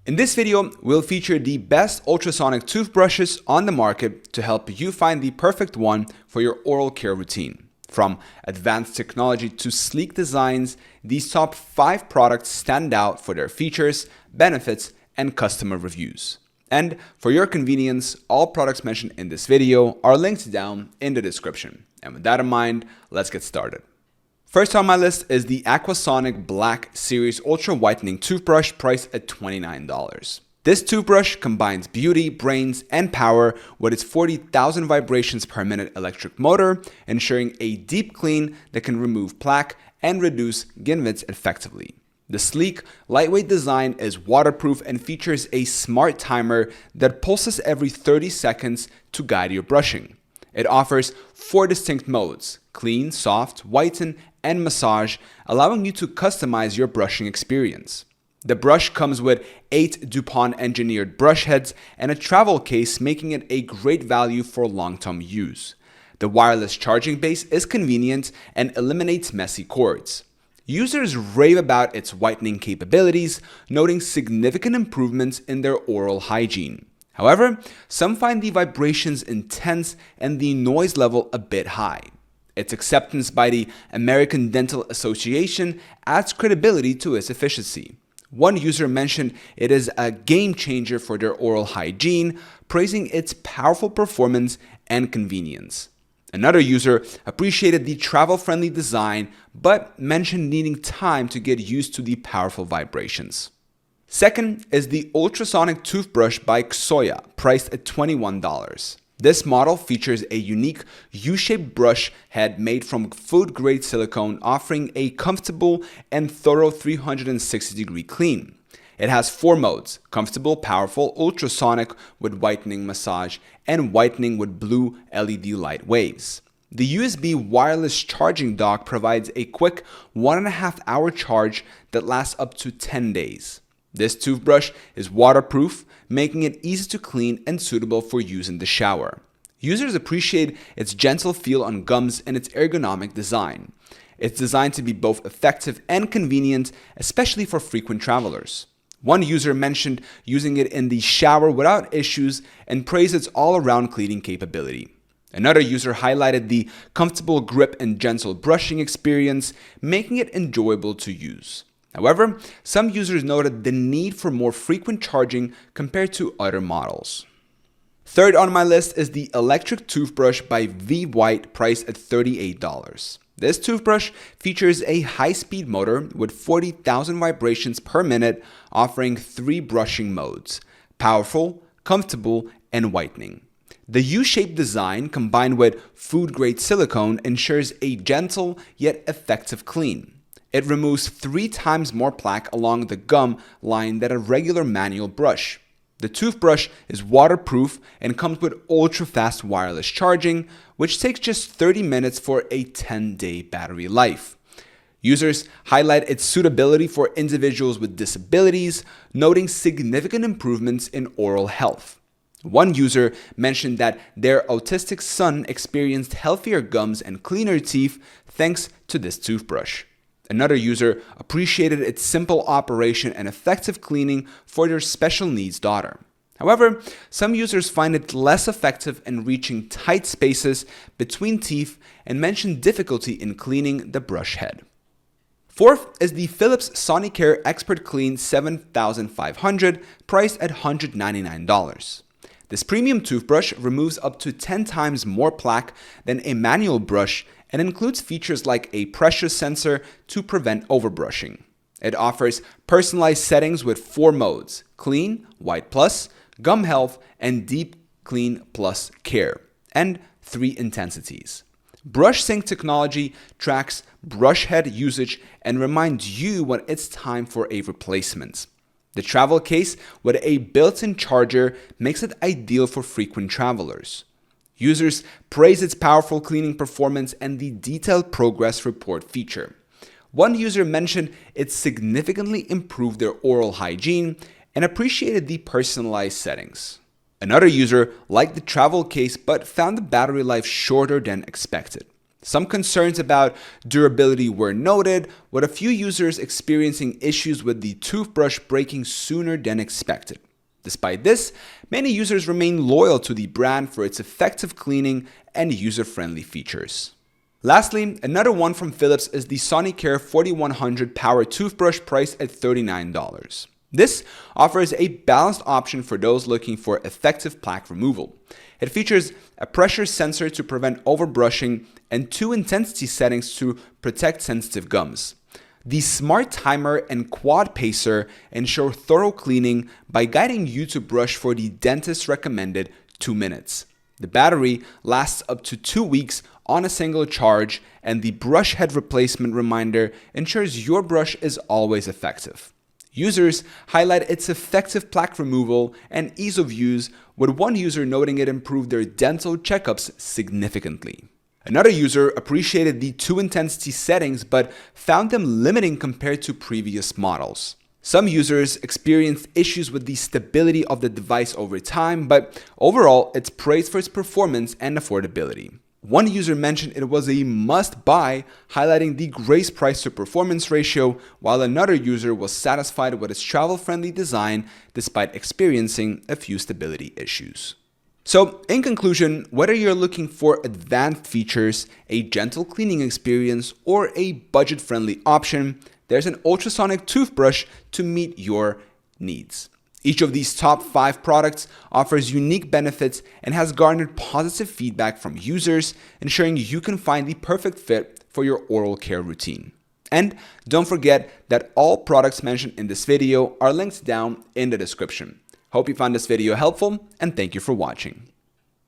In this video, we'll feature the best ultrasonic toothbrushes on the market to help you find the perfect one for your oral care routine. From advanced technology to sleek designs, these top 5 products stand out for their features, benefits, and customer reviews. And for your convenience, all products mentioned in this video are linked down in the description. And with that in mind, let's get started. First on my list is the Aquasonic Black Series Ultra Whitening Toothbrush priced at $29. This toothbrush combines beauty, brains, and power with its 40,000 vibrations per minute electric motor, ensuring a deep clean that can remove plaque and reduce gingivitis effectively. The sleek, lightweight design is waterproof and features a smart timer that pulses every 30 seconds to guide your brushing. It offers 4 distinct modes: clean, soft, whiten, and massage, allowing you to customize your brushing experience. The brush comes with 8 DuPont engineered brush heads and a travel case, making it a great value for long-term use. The wireless charging base is convenient and eliminates messy cords. Users rave about its whitening capabilities, noting significant improvements in their oral hygiene. However, some find the vibrations intense and the noise level a bit high. Its acceptance by the American Dental Association adds credibility to its efficiency. One user mentioned it is a game changer for their oral hygiene, praising its powerful performance and convenience. Another user appreciated the travel-friendly design, but mentioned needing time to get used to the powerful vibrations. Second is the Ultrasonic Toothbrush by Ksoia, priced at $21. This model features a unique U-shaped brush head made from food-grade silicone, offering a comfortable and thorough 360-degree clean. It has 4 modes: comfortable, powerful, ultrasonic with whitening massage, and whitening with blue LED light waves. The USB wireless charging dock provides a quick 1.5-hour charge that lasts up to 10 days. This toothbrush is waterproof, making it easy to clean and suitable for use in the shower. Users appreciate its gentle feel on gums and its ergonomic design. It's designed to be both effective and convenient, especially for frequent travelers. One user mentioned using it in the shower without issues and praised its all-around cleaning capability. Another user highlighted the comfortable grip and gentle brushing experience, making it enjoyable to use. However, some users noted the need for more frequent charging compared to other models. Third on my list is the electric toothbrush by V-White, priced at $38. This toothbrush features a high-speed motor with 40,000 vibrations per minute, offering 3 brushing modes: powerful, comfortable, and whitening. The U-shaped design combined with food-grade silicone ensures a gentle yet effective clean. It removes 3 times more plaque along the gum line than a regular manual brush. The toothbrush is waterproof and comes with ultra-fast wireless charging, which takes just 30 minutes for a 10-day battery life. Users highlight its suitability for individuals with disabilities, noting significant improvements in oral health. One user mentioned that their autistic son experienced healthier gums and cleaner teeth thanks to this toothbrush. Another user appreciated its simple operation and effective cleaning for their special needs daughter. However, some users find it less effective in reaching tight spaces between teeth and mention difficulty in cleaning the brush head. Fourth is the Philips Sonicare ExpertClean 7500, priced at $199. This premium toothbrush removes up to 10 times more plaque than a manual brush and includes features like a pressure sensor to prevent overbrushing. It offers personalized settings with 4 modes: clean, white plus, gum health, and deep clean plus care, and 3 intensities. Brush Sync technology tracks brush head usage and reminds you when it's time for a replacement. The travel case with a built-in charger makes it ideal for frequent travelers. Users praise its powerful cleaning performance and the detailed progress report feature. One user mentioned it significantly improved their oral hygiene and appreciated the personalized settings. Another user liked the travel case but found the battery life shorter than expected. Some concerns about durability were noted, with a few users experiencing issues with the toothbrush breaking sooner than expected. Despite this, many users remain loyal to the brand for its effective cleaning and user-friendly features. Lastly, another one from Philips is the Sonicare 4100 Power Toothbrush priced at $39. This offers a balanced option for those looking for effective plaque removal. It features a pressure sensor to prevent overbrushing and 2 intensity settings to protect sensitive gums. The smart timer and quad pacer ensure thorough cleaning by guiding you to brush for the dentist's recommended 2 minutes. The battery lasts up to 2 weeks on a single charge, and the brush head replacement reminder ensures your brush is always effective. Users highlight its effective plaque removal and ease of use, with one user noting it improved their dental checkups significantly. Another user appreciated the 2 intensity settings but found them limiting compared to previous models. Some users experienced issues with the stability of the device over time, but overall it's praised for its performance and affordability. One user mentioned it was a must-buy, highlighting the great price to performance ratio, while another user was satisfied with its travel-friendly design despite experiencing a few stability issues. So, in conclusion, whether you're looking for advanced features, a gentle cleaning experience, or a budget-friendly option, there's an ultrasonic toothbrush to meet your needs. Each of these top 5 products offers unique benefits and has garnered positive feedback from users, ensuring you can find the perfect fit for your oral care routine. And don't forget that all products mentioned in this video are linked down in the description. Hope you found this video helpful, and thank you for watching.